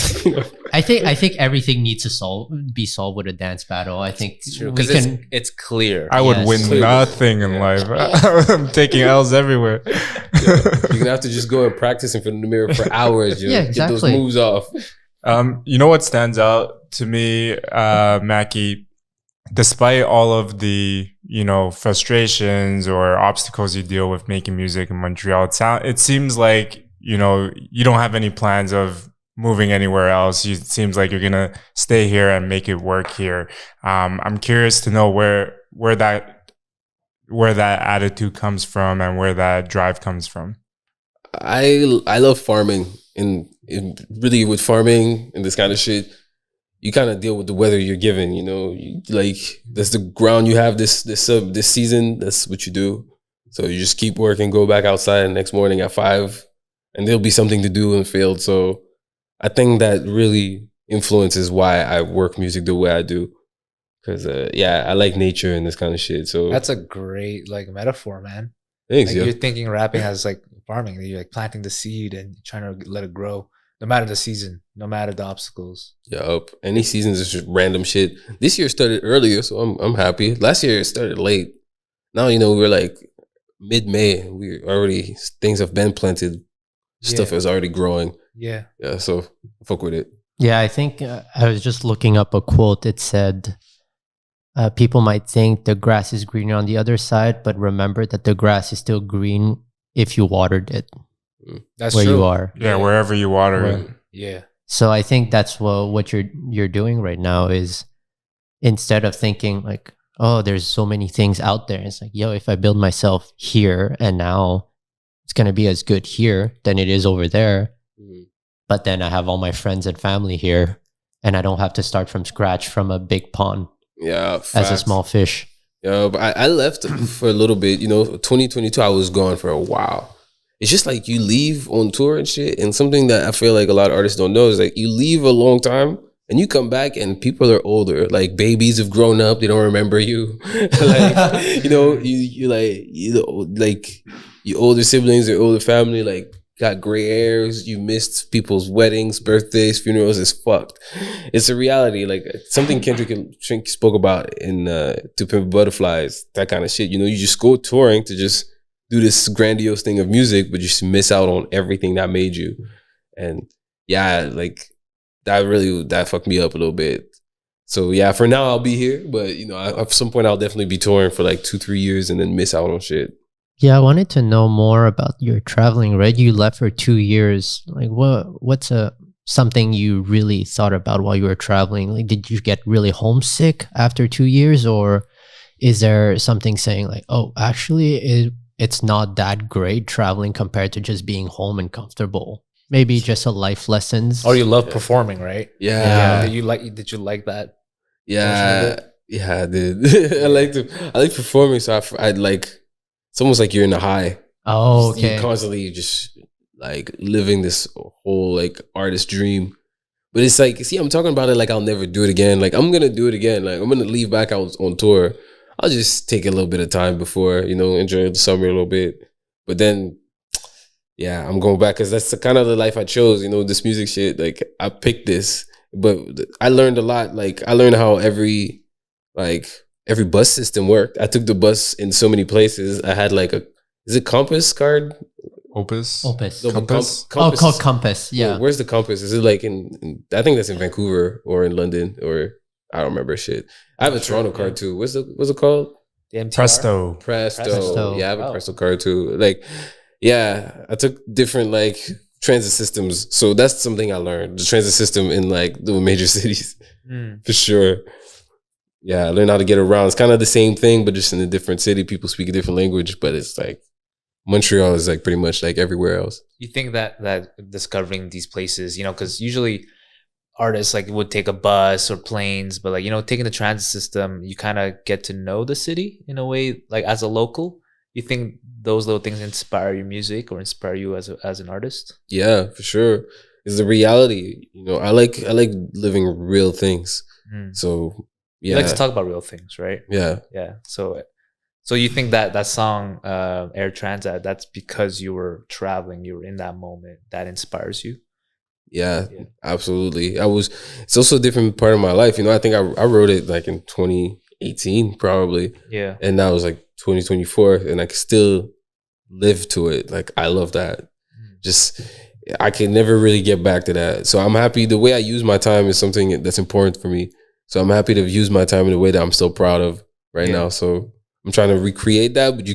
Speaker 2: I think everything needs to be solved with a dance battle. I think
Speaker 3: It's true
Speaker 2: we
Speaker 3: because
Speaker 2: can.
Speaker 3: it's clear.
Speaker 5: I would
Speaker 2: Yes.
Speaker 5: win nothing in life. I'm taking L's everywhere.
Speaker 4: You're going to have to just go and practice in front of the mirror for hours.
Speaker 2: Yeah,
Speaker 4: Get those
Speaker 2: exactly.
Speaker 4: moves off.
Speaker 5: You know what stands out to me, Maky, despite all of the, frustrations or obstacles you deal with making music in Montreal, it seems like, you don't have any plans of moving anywhere else. It seems like you're going to stay here and make it work here. I'm curious to know where that attitude comes from and where that drive comes from.
Speaker 4: I love farming and really with farming and this kind of shit, you kind of deal with the weather you're given. Like that's the ground you have this season. That's what you do. So you just keep working, go back outside the next morning at 5, and there'll be something to do in the field. So I think that really influences why I work music the way I do. Because I like nature and this kind of shit. So
Speaker 3: That's a great metaphor, man.
Speaker 4: thanks,
Speaker 3: Like
Speaker 4: yo.
Speaker 3: you're thinking rapping as like farming. You're like planting the seed and trying to let it grow, no matter the season, no matter the obstacles.
Speaker 4: Yup. Any seasons is just random shit. This year started earlier, so I'm happy. Last year it started late. Now we're like mid-May. Things have been planted. Stuff
Speaker 3: Yeah.
Speaker 4: is already growing.
Speaker 3: Yeah.
Speaker 4: Yeah, so fuck with it.
Speaker 2: Yeah, I think I was just looking up a quote. It said, people might think the grass is greener on the other side, but remember that the grass is still green if you watered it
Speaker 3: That's
Speaker 2: where
Speaker 3: true.
Speaker 2: you are.
Speaker 5: Yeah, wherever you water it.
Speaker 3: Yeah.
Speaker 2: So I think that's what you're doing right now is instead of thinking like, oh, there's so many things out there. It's like, yo, if I build myself here and now it's going to be as good here than it is over there.
Speaker 4: Mhm.
Speaker 2: But then I have all my friends and family here and I don't have to start from scratch from a big pond
Speaker 4: Yeah,
Speaker 2: as a
Speaker 4: facts.
Speaker 2: small fish.
Speaker 4: Yeah, but I left for a little bit. 2022, I was gone for a while. It's just like you leave on tour and shit. And something that I feel like a lot of artists don't know is like you leave a long time and you come back and people are older. Like babies have grown up. They don't remember you. Like, your older siblings or older family, like got gray hairs, you missed people's weddings, birthdays, funerals. It's fucked. It's a reality. Like something Kendrick spoke about in To Pimp Butterflies, that kind of shit. You know, you just go touring to just do this grandiose thing of music, but you just miss out on everything that made you. And yeah, like that fucked me up a little bit. So yeah, for now I'll be here, but you know, at some point I'll definitely be touring for like 2-3 years and then miss out on shit.
Speaker 2: Yeah, I wanted to know more about your traveling, right? You left for 2 years. Like what's something you really thought about while you were traveling? Like did you get really homesick after 2 years, or is there something saying like, oh, actually it's not that great traveling compared to just being home and comfortable? Maybe just a life lessons.
Speaker 3: Or you love performing, right?
Speaker 4: Yeah.
Speaker 3: Did you like that?
Speaker 4: Yeah, I did. I like performing, so I'd like, it's almost like you're in a high.
Speaker 2: Oh, okay.
Speaker 4: You're constantly just like living this whole like artist dream. But it's like, see, I'm talking about it like I'll never do it again. Like I'm gonna do it again. Like I'm gonna leave back out on tour. I'll just take a little bit of time before, you know, enjoy the summer a little bit. But then, yeah, I'm going back because that's the kind of the life I chose. You know, this music shit. Like I picked this. But I learned a lot. Like I learned how every bus system worked. I took the bus in so many places. I had like is it Compass card?
Speaker 5: Opus.
Speaker 4: No,
Speaker 5: Compass.
Speaker 2: Oh, called Compass. Yeah.
Speaker 4: Where's the Compass? Is it like in I think that's in Vancouver or in London, or I don't remember shit. I have a Toronto card too. What's it called?
Speaker 3: The MTR?
Speaker 4: Presto. Yeah, I have a Presto card too. Like, yeah, I took different like transit systems. So that's something I learned. The transit system in like the major cities. For sure. Yeah, I learned how to get around. It's kind of the same thing, but just in a different city. People speak a different language, but it's like Montreal is like pretty much like everywhere else.
Speaker 3: You think that discovering these places, you know, because usually artists like would take a bus or planes, but like, you know, taking the transit system, you kind of get to know the city in a way, like as a local. You think those little things inspire your music or inspire you as an artist?
Speaker 4: Yeah, for sure. It's the reality. You know, I like living real things. So yeah,
Speaker 3: you like to talk about real things, right?
Speaker 4: Yeah.
Speaker 3: So you think that song Air Transat, that's because you were traveling, you were in that moment, that inspires you?
Speaker 4: Yeah, absolutely. It's also a different part of my life. You know, I think I wrote it like in 2018 probably.
Speaker 3: Yeah.
Speaker 4: And now it's like 2024 and I can still live to it. Like I love that. Just I can never really get back to that. So I'm happy the way I use my time is something that's important for me. So I'm happy to use my time in a way that I'm still proud of right now. So I'm trying to recreate that, but you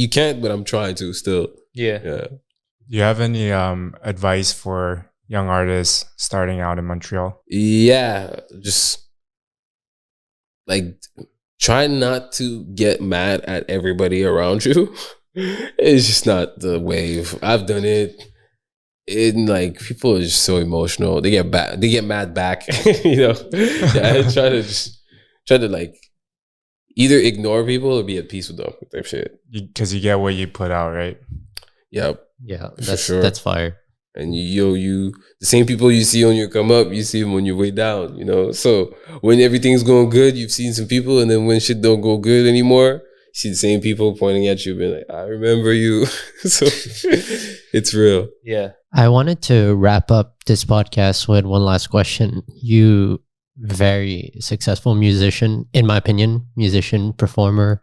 Speaker 4: can't, but I'm trying to still.
Speaker 3: Yeah.
Speaker 5: Do you have any advice for young artists starting out in Montreal?
Speaker 4: Yeah, just like try not to get mad at everybody around you. It's just not the wave. I've done it. And like people are just so emotional. They get mad back. You know. Yeah, I try to like either ignore people or be at peace with them type shit.
Speaker 5: Because you get what you put out, right?
Speaker 4: Yep.
Speaker 2: Yeah,
Speaker 4: that's
Speaker 2: fire.
Speaker 4: And you the same people you see on your come up, you see them on your way down, you know? So when everything's going good, you've seen some people, and then when shit don't go good anymore, you see the same people pointing at you, being like, I remember you. So it's real.
Speaker 3: Yeah.
Speaker 2: I wanted to wrap up this podcast with one last question. You very successful musician, in my opinion, performer.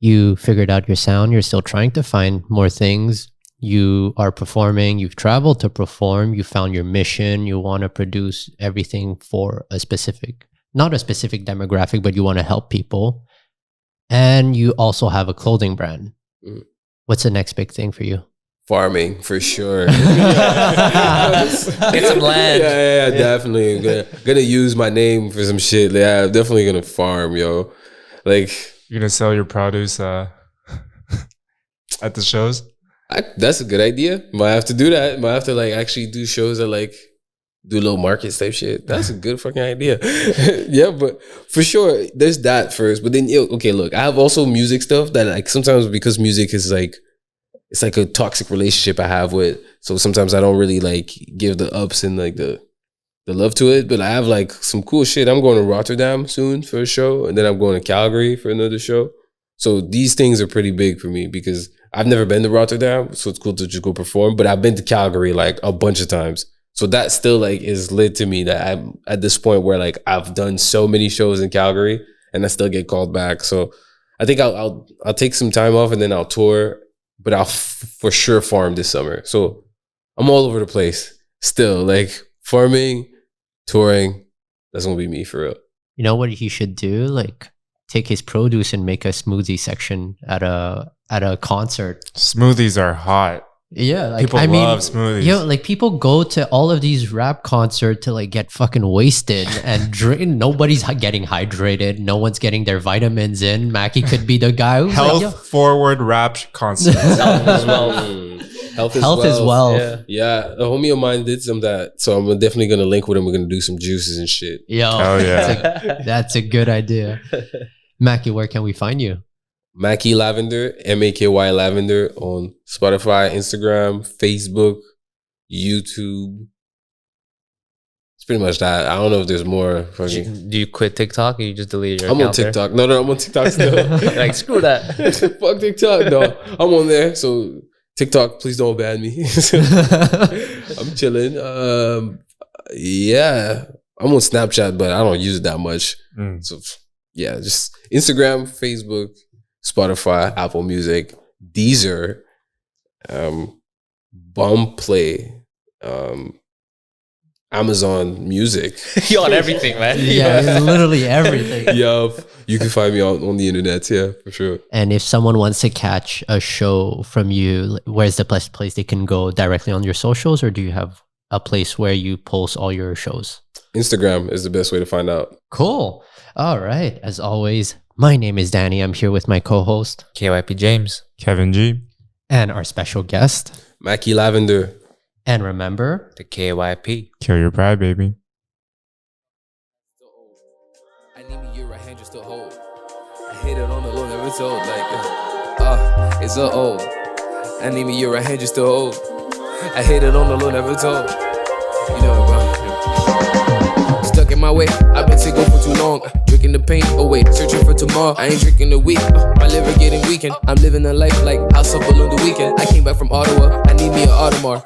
Speaker 2: You figured out your sound. You're still trying to find more things. You are performing. You've traveled to perform. You found your mission. You want to produce everything for not a specific demographic, but you want to help people. And you also have a clothing brand. What's the next big thing for you?
Speaker 4: Farming, for sure.
Speaker 3: Get some land.
Speaker 4: Yeah, definitely. Gonna use my name for some shit. Yeah, I'm definitely gonna farm, yo. Like,
Speaker 5: you're gonna sell your produce at the shows?
Speaker 4: That's a good idea. Might have to do that. Might have to like actually do shows that like do little markets type shit. That's a good fucking idea. Yeah, but for sure, there's that first. But then, okay, look, I have also music stuff that like sometimes because music is like, it's like a toxic relationship I have with. So sometimes I don't really like give the ups and like the love to it. But I have like some cool shit. I'm going to Rotterdam soon for a show. And then I'm going to Calgary for another show. So these things are pretty big for me because I've never been to Rotterdam, so it's cool to just go perform. But I've been to Calgary like a bunch of times. So that still like is lit to me that I'm at this point where like I've done so many shows in Calgary and I still get called back. So I think I'll take some time off and then I'll tour, but I'll for sure farm this summer. So I'm all over the place still, like farming, touring. That's gonna be me for real.
Speaker 2: You know what he should do? Like take his produce and make a smoothie section at a concert.
Speaker 5: Smoothies are hot.
Speaker 2: Yeah, like
Speaker 5: People love smoothies.
Speaker 2: Yo, like people go to all of these rap concerts to like get fucking wasted and drink. Nobody's getting hydrated. No one's getting their vitamins in. Maky could be the guy who's
Speaker 5: Health
Speaker 2: like, yo,
Speaker 5: forward rap concert.
Speaker 3: Health as well.
Speaker 4: Health is
Speaker 2: health
Speaker 4: wealth.
Speaker 2: is wealth.
Speaker 3: Yeah.
Speaker 4: Yeah, a homie of mine did some of that. So I'm definitely gonna link with him. We're gonna do some juices and shit.
Speaker 2: Yo,
Speaker 5: Oh, yeah.
Speaker 2: that's a good idea. Maky, where can we find you?
Speaker 4: Maky Lavender, Maky Lavender on Spotify, Instagram, Facebook, YouTube. It's pretty much that. I don't know if there's more. Fucking.
Speaker 3: Do you quit TikTok or you just delete your
Speaker 4: I'm on
Speaker 3: account there?
Speaker 4: TikTok. No, I'm on TikTok still.
Speaker 3: Like, screw that.
Speaker 4: Fuck TikTok. No, I'm on there. So TikTok, please don't ban me. I'm chilling. Yeah, I'm on Snapchat, but I don't use it that much. So yeah, just Instagram, Facebook, Spotify, Apple Music, Deezer, Boomplay, Amazon Music.
Speaker 3: You on everything, man.
Speaker 2: Yeah, literally everything.
Speaker 4: Yup. You can find me on the internet, yeah, for sure.
Speaker 2: And if someone wants to catch a show from you, where's the best place they can go? Directly on your socials, or do you have a place where you post all your shows?
Speaker 4: Instagram is the best way to find out.
Speaker 2: Cool. All right. As always, my name is Danny. I'm here with my co-host
Speaker 3: KYP James.
Speaker 5: Kevin G.
Speaker 2: and our special guest.
Speaker 4: Maky Lavender.
Speaker 2: And remember,
Speaker 3: The KYP.
Speaker 5: Kill your pride, baby.
Speaker 1: I need me your right hand just to hold. I hit it on the low, never told. It's so old. I need me your right hand just to hold. I hit it on the low, never told. You know it, bro. Stuck in my way, I've been single for too long. Drinking the pain away, searching for tomorrow. I ain't drinking the week, my liver getting weakened. I'm living a life like house up on the weekend. I came back from Ottawa, I need me an Audemars.